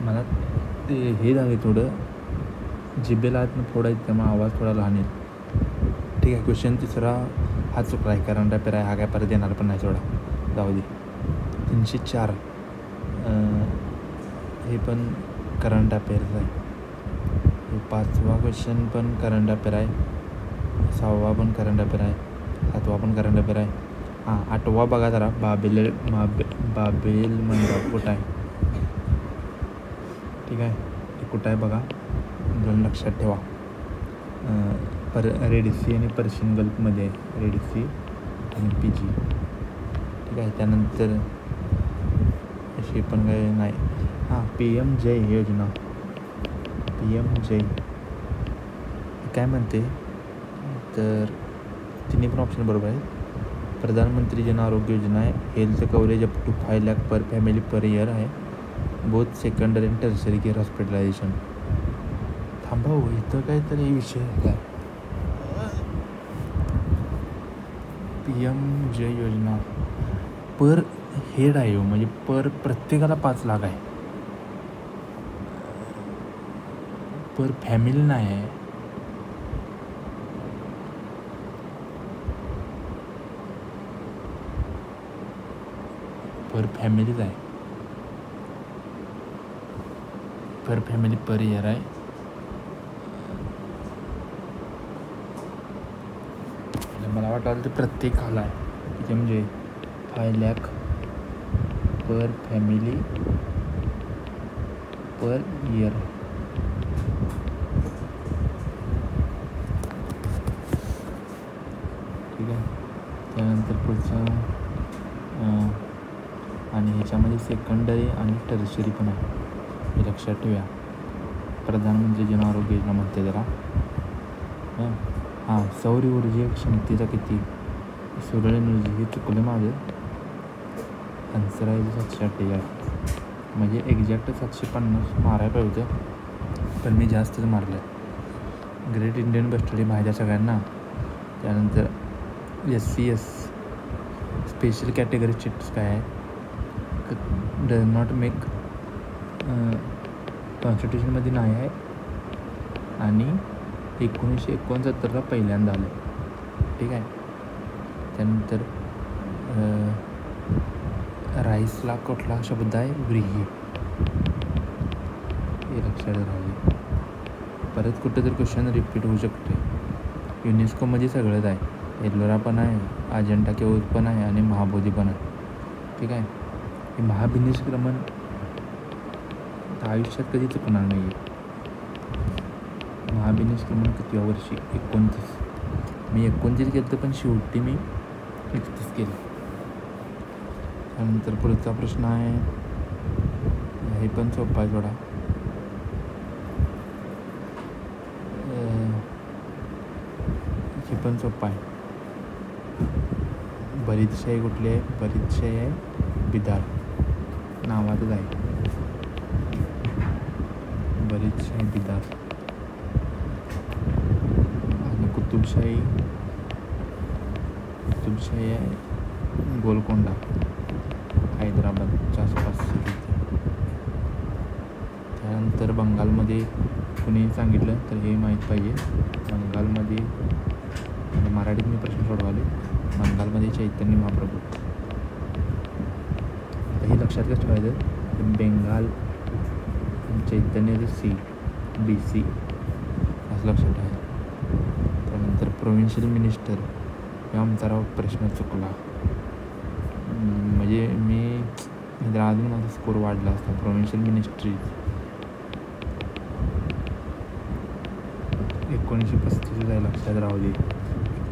मला ते हे झाले थोडं जिभेला आतनं फोडायचं, त्यामुळे आवाज थोडा लहान येईल. ठीक आहे. क्वेश्चन तिसरा हा चुकला आहे, करंट अफेअर आहे, हा काय परत येणार पण नाही, सोडा, जाऊ दे. 304 हे पण करंट अफेअर्स आहे. हे 5वा क्वेश्चन पण करंट अफेअर आहे, 6वा पण करंट अफेअर आहे, 7वा पण करंट अफेअर आहे. 8वा बघा जरा, बाबेल मंडप कुठं आहे. ठीक आहे, ते कुठं आहे बघा, दोन लक्षात ठेवा. रेड सी आणि पर्शियन गल्फमध्ये आहे, रेड सी आणि PG. ठीक आहे. त्यानंतर अशी पण काय नाही. PM जय योजना, PM जय काय म्हणते, तर तिन्ही पण ऑप्शन बरोबर आहे. प्रधानमंत्री जन आरोग्य योजना आहे, health coverage up to 5 lakh per family per year आहे, both secondary and tertiary care hospitalization. थांबा हो, इथं काहीतरी विषय काय, PM जय योजना पर हेड आहे हो, म्हणजे प्रत्येकाला 5 लाख आहे, पर फॅमिली नाही आहे. पर फॅमिलीच आहे, पर फॅमिली पर इयर आहे. मला वाटतं ते प्रत्येकाला आहे, ते म्हणजे 5 lakh per family per year. ठीक आहे. त्यानंतर पुढचं आणि ह्याच्यामध्ये सेकंडरी आणि टर्शरी पण आहे, हे लक्षात ठेवूया. प्रधानमंत्री जन आरोग्य योजना म्हणते जरा. सौर ऊर्जे क्षमतेचा किती, सूर्य एनर्जी, हे चुकलं माझं. आन्सर आहे 748, म्हणजे एक्झॅक्ट 750 मारायला पाहिजे होतं, पण मी जास्तच मारलं. ग्रेट इंडियन बस्टडी माहिती आहे सगळ्यांना. त्यानंतर SCS स्पेशल कॅटेगरी चिट्स काय आहे, डज नॉट मेक कॉन्स्टिट्यूशनमध्ये नाही आहे, आणि 1969ला पहिल्यांदा आलं. ठीक आहे. त्यानंतर राईसला कुठला शब्द आहे, व्रीही, हे लक्षात राहिले. परत कुठं तर क्वेश्चन रिपीट होऊ शकते. युनेस्कोमध्ये सगळंच आहे, एल्लोरा पण आहे, अजंठा केव्ज पण आहे, आणि महाबोधी पण आहे. ठीक आहे. हे महाभिनिष्क्रमण आयुष्यात कधी चुकणार नाही आहे. महाभिनिष्क्रमण कितव्या वर्षी, 29. मी 29 केलं, पण शेवटी मी 31 केलं. त्यानंतर पुढचा प्रश्न आहे, हे पण सोपा आहे थोडा. हे पण सोपा आहे. बरीचशाही कुठली आहे, बरीचशाही आहे बिदार, नावातच आहे, बरीचशाही बिदार. आणि कुतुबशाही आहे गोलकोंडा, हैदराबादच्या आसपास. त्यानंतर बंगालमध्ये कुणी सांगितलं तर हे माहीत पाहिजे. बंगालमध्ये, मराठीत मी प्रश्न सोडवाले, बंगालमध्ये चैतन्य महाप्रभू. आता हे लक्षात कसं ठेवायचं, बेंगाल चैतन्य BC असं लक्षात ठेवायचं. त्यानंतर प्रोव्हिन्शियल मिनिस्टर, या आमचा प्रश्न चुकला, म्हणजे मी अजून माझा स्कोर वाढला असता. प्रोव्हिन्शियल मिनिस्ट्री 1935 आहे, लक्षात राहू दे.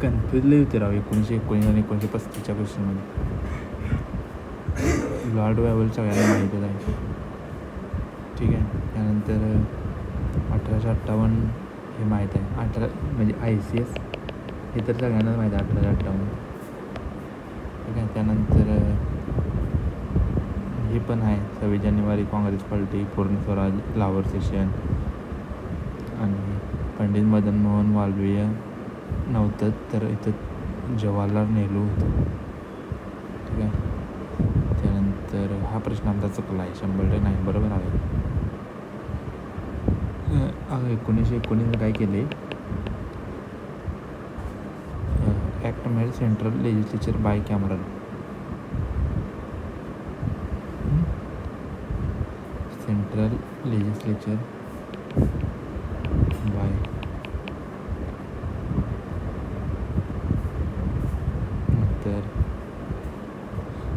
कन्फ्युज लई होते राव 1919 आणि 1935च्या क्वेश्चनमध्ये. लॉर्ड वेव्हल सगळ्यांना माहितीच आहे. ठीक आहे. त्यानंतर 1858 हे माहीत आहे, म्हणजे ICS हे तर सगळ्यांनाच माहीत आहे, 1858. ठीक आहे. त्यानंतर हे पण आहे, 26 जानेवारी काँग्रेस पार्टी, पूर्ण स्वराज, लाहोर सेशन, आणि पंडित मदन मोहन मालवीय नव्हतं, तर इथं जवाहरलाल नेहरू होतं. ठीक आहे. त्यानंतर हा प्रश्न आमचा चुकला आहे, 100% नाही, बरोबर आहे. 1919 काय केले, act made central legislature bicameral. Central legislature by नंतर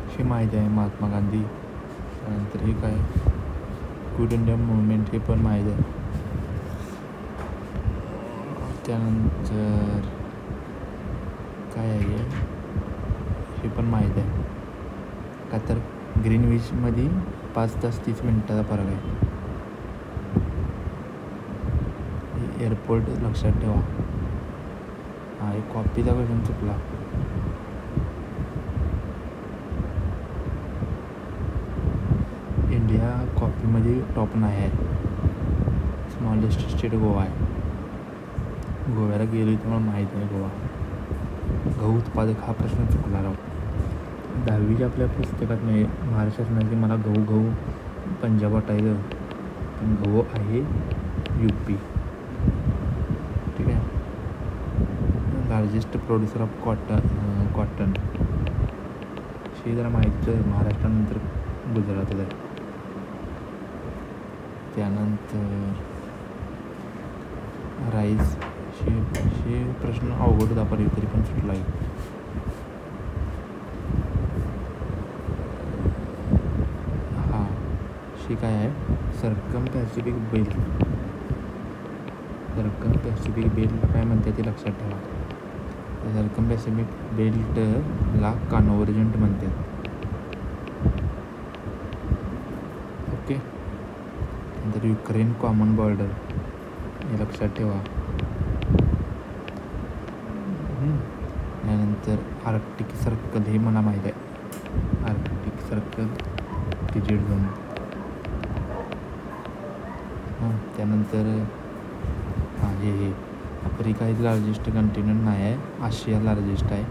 हे माहिती आहे महात्मा गांधी. त्यानंतर हे काय क्विट इंडिया मुवमेंट हे पण माहीत आहे. त्यानंतर काय आहे हे पण माहीत आहे का, तर ग्रीनविचमध्ये 5 तास 30 मिनिटाचा फरक आहे. एअरपोर्ट लक्षात ठेवा. हा एक कॉपीचा क्वेश्चन चुकला. इंडिया कॉपीमध्ये टॉप नाही आहे. स्मॉलेस्ट स्टेट गोवा आहे. गोव्याला गेलो तर मला माहीत नाही गोवा. गहू उत्पादक हा प्रश्न चुकला राव. 10वीच्या आपल्या पुस्तकात नाही महाराष्ट्र शासनाचे मला गहू पंजाब वाटायचं, पण गहू आहे UP. ठीक आहे. लार्जेस्ट प्रोड्युसर ऑफ कॉटन हे जरा माहीत महाराष्ट्रानंतर गुजरातच आहे. त्यानंतर राईस हे प्रश्न अवघड होता तरी पण सुटला आहे. हां हे काय आहे, सर्कम पॅसिफिक बेल्टला काय म्हणते ते लक्षात ठेवा. सर्कम पॅसिफिक बेल्टला कन्व्हर्जंट म्हणतात. ओके. नंतर युक्रेन कॉमन बॉर्डर हे लक्षात ठेवा. त्यानंतर आर्क्टिक सर्कल हे मला माहीत आहे. Arctic circle digit zone. त्यानंतर हे आफ्रिका हे लार्जेस्ट कंटिनेंट नाही आहे, आशिया लार्जेस्ट आहे.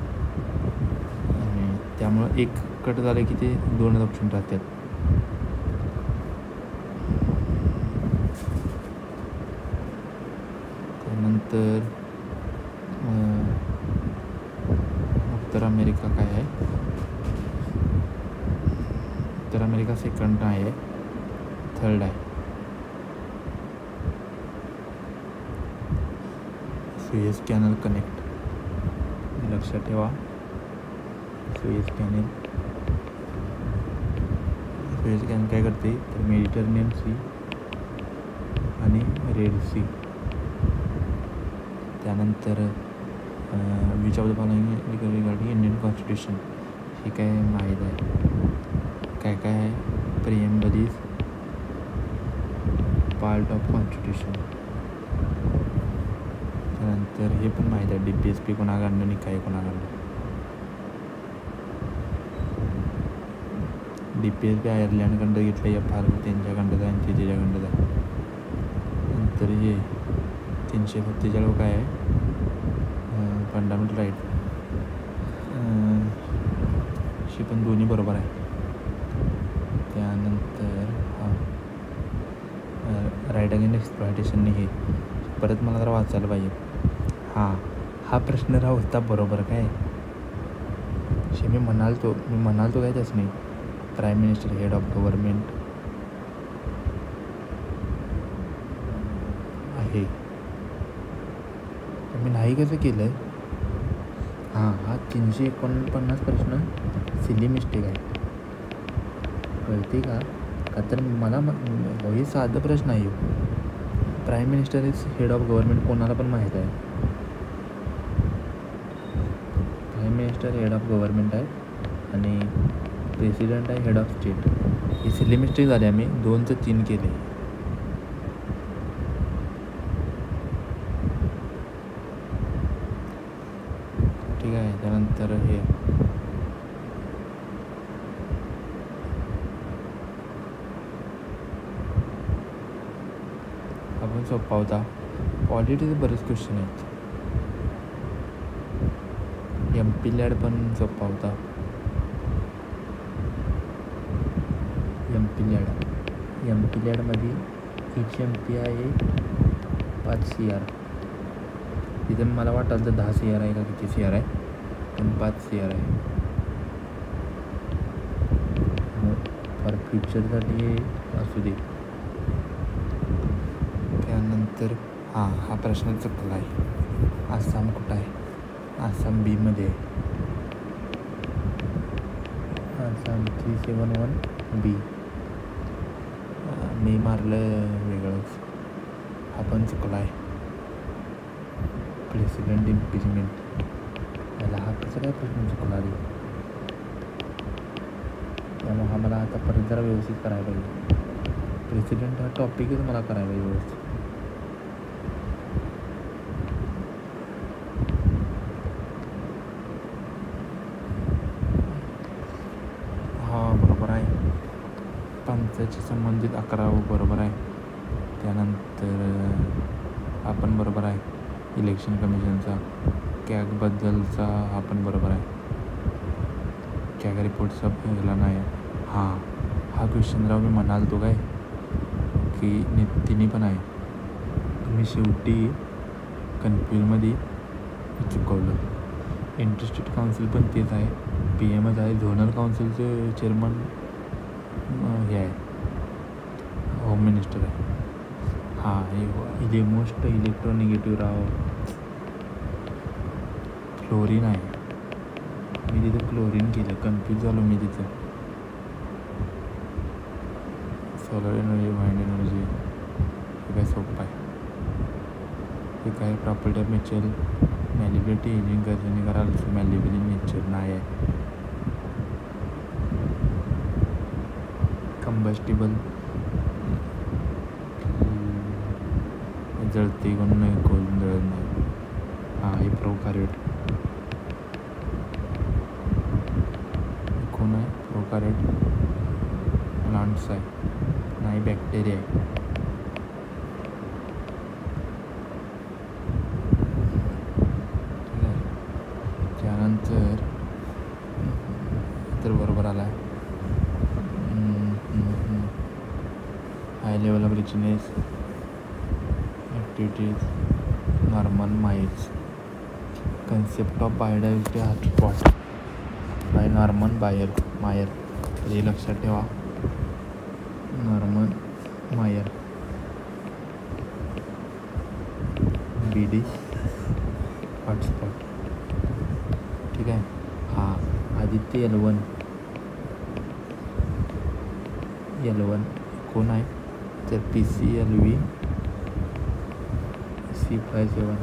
आणि त्यामुळं एक कट झालं की ते 2 ऑप्शन राहतात. त्यानंतर उत्तर अमेरिका काय आहे, उत्तर अमेरिका सेकंड आहे, थर्ड आहे. सुएझ कॅनल कनेक्ट लक्षात ठेवा. सुएझ कॅनल काय करते तर मेडिटरेनियन सी आणि रेड सी. त्यानंतर which of the following regarding Indian constitution हे काय माहीत आहे. काय आहे, preamble is part of constitution. त्यानंतर हे पण माहीत आहे, DPSP कोणाकडनं आणि काय कोणाकडनं. DPSP आयर्लंडकडं घेतलं, FR त्यांच्याकडं आहे आणि ते त्याच्याकडं आहे. नंतर हे 347 काय आहे, फंडामेंटल राईट हे पण दोन्ही बरोबर आहे. त्यानंतर राईट अगेन एक्सप्लॉयटेशन हे परत मला जरा वाचायला पाहिजे. हा प्रश्न होता बरोबर काय. मी म्हणालतो काय त्याच नाही. Prime minister head of government आहे. मी नाही कसं केलं. हा 349 प्रश्न सिली मिस्टेक आहे, कळते का तर मला हे साधं प्रश्न आहे. Prime minister is head of government कोणाला पण माहीत आहे. Prime minister head of government आहे आणि प्रेसिडेंट आहे head of state. He silly mistake झाली. आम्ही 2 ते 3 केले. ठीक आहे. त्यानंतर हे आपण सोपा होता. पॉलिटिक्स बरेच क्वेश्चन आहेत. MP लॅड पण सोपा होता. MP लॅडमध्ये each MP आहे 5 CR. तिथं मला वाटतं तर 10 CR आहे का किती CR आहे, पण 5 CR आहे. फॉर फ्युचरसाठी असू दे. त्यानंतर हा प्रश्न चुकला आहे. आसाम कुठं आहे? आसाम बीमध्ये आहे. आसाम 371B. मी मारलं वेगळंच, हा पण चुकला आहे. प्रेसिडेंट इम्पिचमेंट, याला हा कसा काय प्रश्न चुकला रे? त्यामुळे हा मला आता परत जरा व्यवस्थित करायला पाहिजे. प्रेसिडेंट हा टॉपिकच मला करायला पाहिजे व्यवस्थित. बरोबर आहे. पंचायतशी संबंधित 11 बरोबर आहे. त्यानंतर आपण बरोबर आहे. इलेक्शन कमिशनचा कॅगबद्दलचा हा पण बरोबर आहे. कॅग रिपोर्टचा पहिला नाही. हा क्वेश्चनराव मी म्हणाल तो काय की तिन्ही पण आहे. मी शेवटी कन्फ्यूजमध्ये चुकवलं. इंटरस्टेट काउन्सिल पण तेच आहे, PMच आहे. झोनल काउन्सिलचं चेअरमन हे आहे, होम मिनिस्टर आहे. हे मोस्ट इलेक्ट्रोनिगेटिव्ह राव क्लोरीन आहे. मी तिथं क्लोरीन केलं, कन्फ्यूज झालो मी तिथं. सोलर एनर्जी, वाइंड एनर्जी, हे काय सोपं आहे. हे काय प्रॉपर्टी ऑफ नेचर, मॅलिबिलिटी एजिंग गरजेने करायला मॅलिबिलिटी नेचर नाही आहे. कंबस्टिबल जळते कोण नाही, कोण जळत नाही. हे प्रोकार्योट कोण आहे? प्रोकार्योट प्लांट्स आहे, नाही बॅक्टेरिया आहे. ठीक आहे. त्यानंतर तर बरोबर आला आहे. High level of richness activities, Norman miles. Concept of biodiversity hotspot bye Norman मायर. हे लक्षात ठेवा, नॉर्मन मायर. BD hotspot. ठीक आहे. आदित्य L1 कोण आहे तर PCLV C57.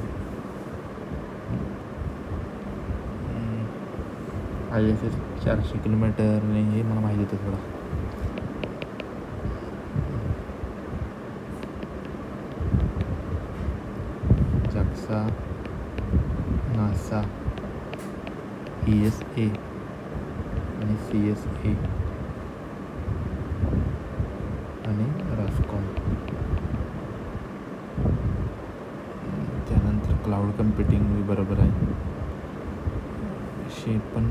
ISS 400 किलोमीटर हे मला माहिती होतं थोडं. JAXA, NASA, ESA आणि CSA आणि रॉस्कॉम. त्यानंतर क्लाउड कम्प्युटिंग बरोबर आहे. पण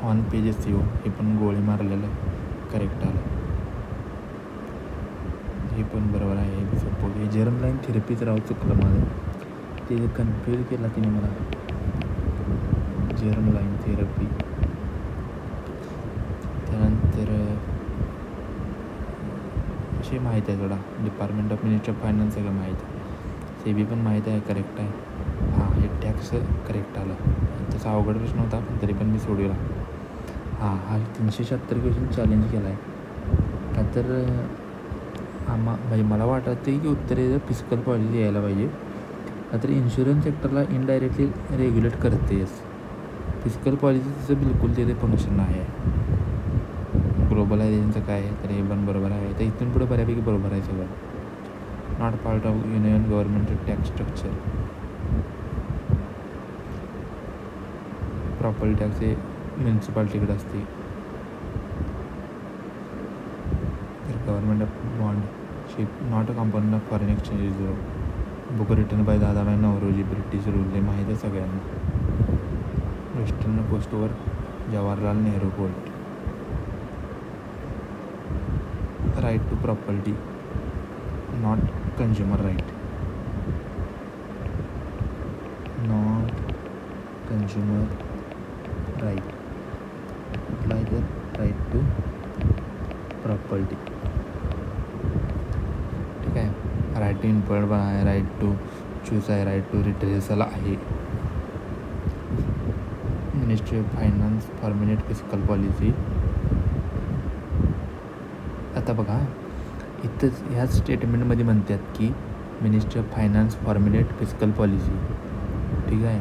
ऑन पेजेस हे पण गोळी मारलेलं आहे, करेक्ट आलं. हे पण बरोबर आहे. हे सपोज हे जर्म लाईन थेरपीच राव चुकलं माझं, ते कन्फ्यूज केला तिने मला. Germ line therapy. त्यानंतर असे माहीत आहे थोडा, department of ministry of finance सगळं माहीत आहे. CB पण माहीत आहे, करेक्ट आहे. हे टॅक्स करेक्ट आलं. तसा अवघड प्रश्न होता पण तरी पण मी सोडवला. हा 376 क्वेश्चन चॅलेंज केला आहे का तर म्हणजे मला वाटतं की उत्तरे फिजिकल पॉलिसी यायला पाहिजे. तर इन्शुरन्स सेक्टरला इनडायरेक्टली रेग्युलेट करतेच. फिजिकल पॉलिसीचं बिलकुल तिथे फंक्शन नाही आहे. ग्लोबलायझेशनचं काय आहे तर हे पण बरोबर आहे. तर इथून पुढे बऱ्यापैकी बरोबर आहे सगळं. Not part of union government tax structure. Property tax हे म्युन्सिपाल्टीकडे असते. तर government of bond ship not a component of foreign exchange reserve. Book return by Dadabhai Naoroji, British rule. हे माहीत आहे सगळ्यांना. वेस्टर्न पोस्टवर Jawaharlal Nehru port. Right to property not consumer right. Consumer right कुठला आहे तर राईट टू प्रॉपर्टी. ठीक आहे. राईट टू इन्फॉर्म पण आहे, राईट टू चूज आहे, राईट टू रिट्रेसल आहे. Ministry of finance formulate fiscal policy. आता बघा इथंच ह्याच स्टेटमेंटमध्ये म्हणतात की ministry of finance formulate fiscal policy. ठीक आहे.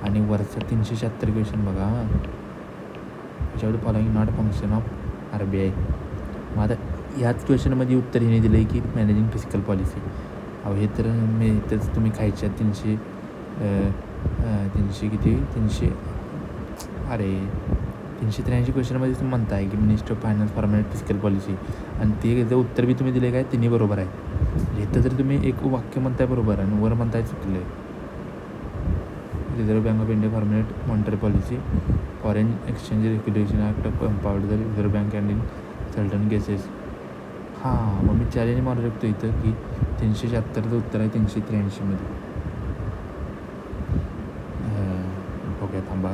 आणि वरचा 376 क्वेश्चन बघा, याच्यावर following not function of RBI. मग आता ह्याच क्वेश्चनमध्ये उत्तर हिने दिलं आहे की मॅनेजिंग फिस्कल पॉलिसी. अहो हे तर मी इथंच तुम्ही खायच्या 300 किती 383 क्वेश्चनमध्ये तुम्ही म्हणताय की minister of finance formulate fiscal policy, आणि ते जर उत्तर बी तुम्ही दिले काय तिन्ही बरोबर आहे. इथं जर तुम्ही एक वाक्य म्हणताय बरोबर आणि वर म्हणताय चुकलं. Reserve bank of India formulate monetary policy, foreign exchange regulation act of empowered the reserve bank and in certain cases. हां, मग मी चॅलेंज मारू शकतो इथं की 376चं उत्तर आहे 383मध्ये. ओके थांबा.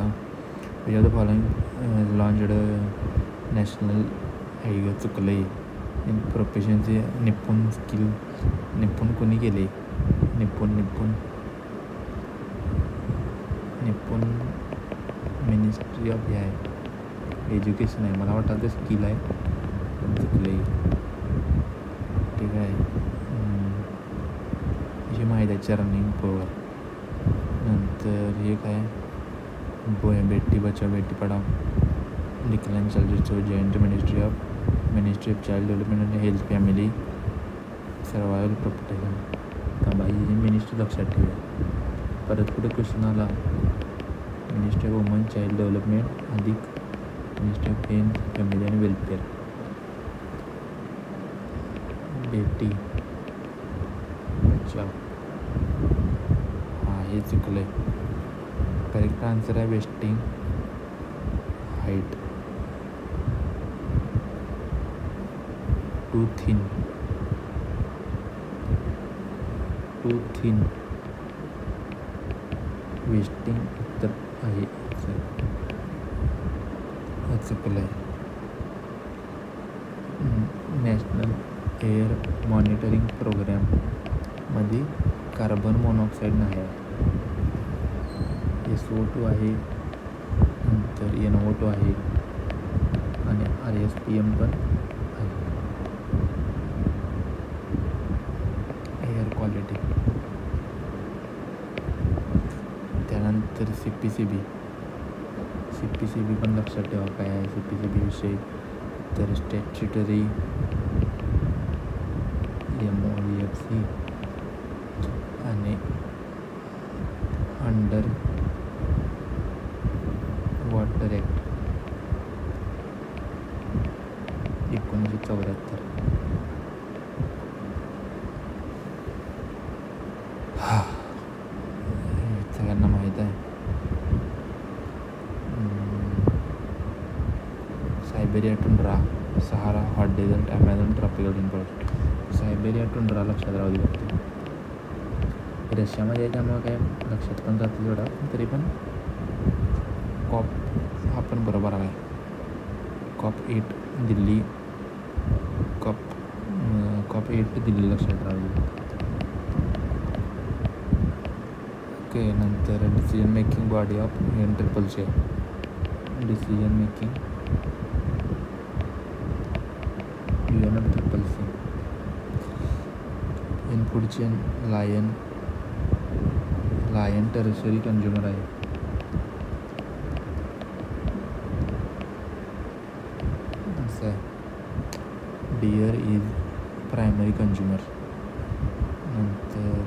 याच्यावर फॉलोइंग लॉन्च्ड नॅशनल हे चुकलं आहे इन प्रोफेशनचे निपुण स्किल. निपुण कोणी केले? निपुण मिनिस्ट्री ऑफ हे आहे एज्युकेशन आहे. मला वाटतं ते स्किल आहे पण चुकलं आहे. ठीक आहे. ही माहीत आहे चरनिंग पॉवर. नंतर हे काय बेटी बचाव बेटी पढाव. डिक्लाइन चार्जेसचं joint ministry of child development आणि हेल्थ फॅमिली सर्वायवल प्रोटेक्शन. थांबा ही मिनिस्ट्री लक्षात ठेवा. परत कुठे क्वेश्चन आला ministry of woman child development अधिक मिनिस्ट्री ऑफ हेल्थ फॅमिली आणि वेलफेअर. बेटी बचाव. हां हे चुकलं आहे. करेक्ट आन्सर आहे wasting height. Too thin wasting उत्तर आहे. चुकलं आहे. नॅशनल एअर मॉनिटरिंग प्रोग्रॅममध्ये कार्बन मोनॉक्साईड नाही आहे. SO2 आहे, नंतर NO2 आहे आणि RSPM पण आहे. Air quality. त्यानंतर CPCB पण लक्षात ठेवा काय आहे CPCB विषयी. तर स्टॅच्युटरी MOEFC आणि अंडर वॉटर ॲक्ट 1974. सगळ्यांना माहीत आहे. Siberia tundra, Sahara hot desert, Amazon tropical rainforest. Siberia tundra लक्षात राहू लागते. रशियामध्ये आहे त्यामुळे काय लक्षात पण जाते थोडा, तरी पण COP हा पण बरोबर आहे. COP 8 दिल्ली. COP 8 दिल्ली लक्षात राहू. ओके. नंतर decision making body of UNFCCC. Decision making UNFCCC. Food chain lion territory consumer आहे. असं आहे. Deer is primary consumer. नंतर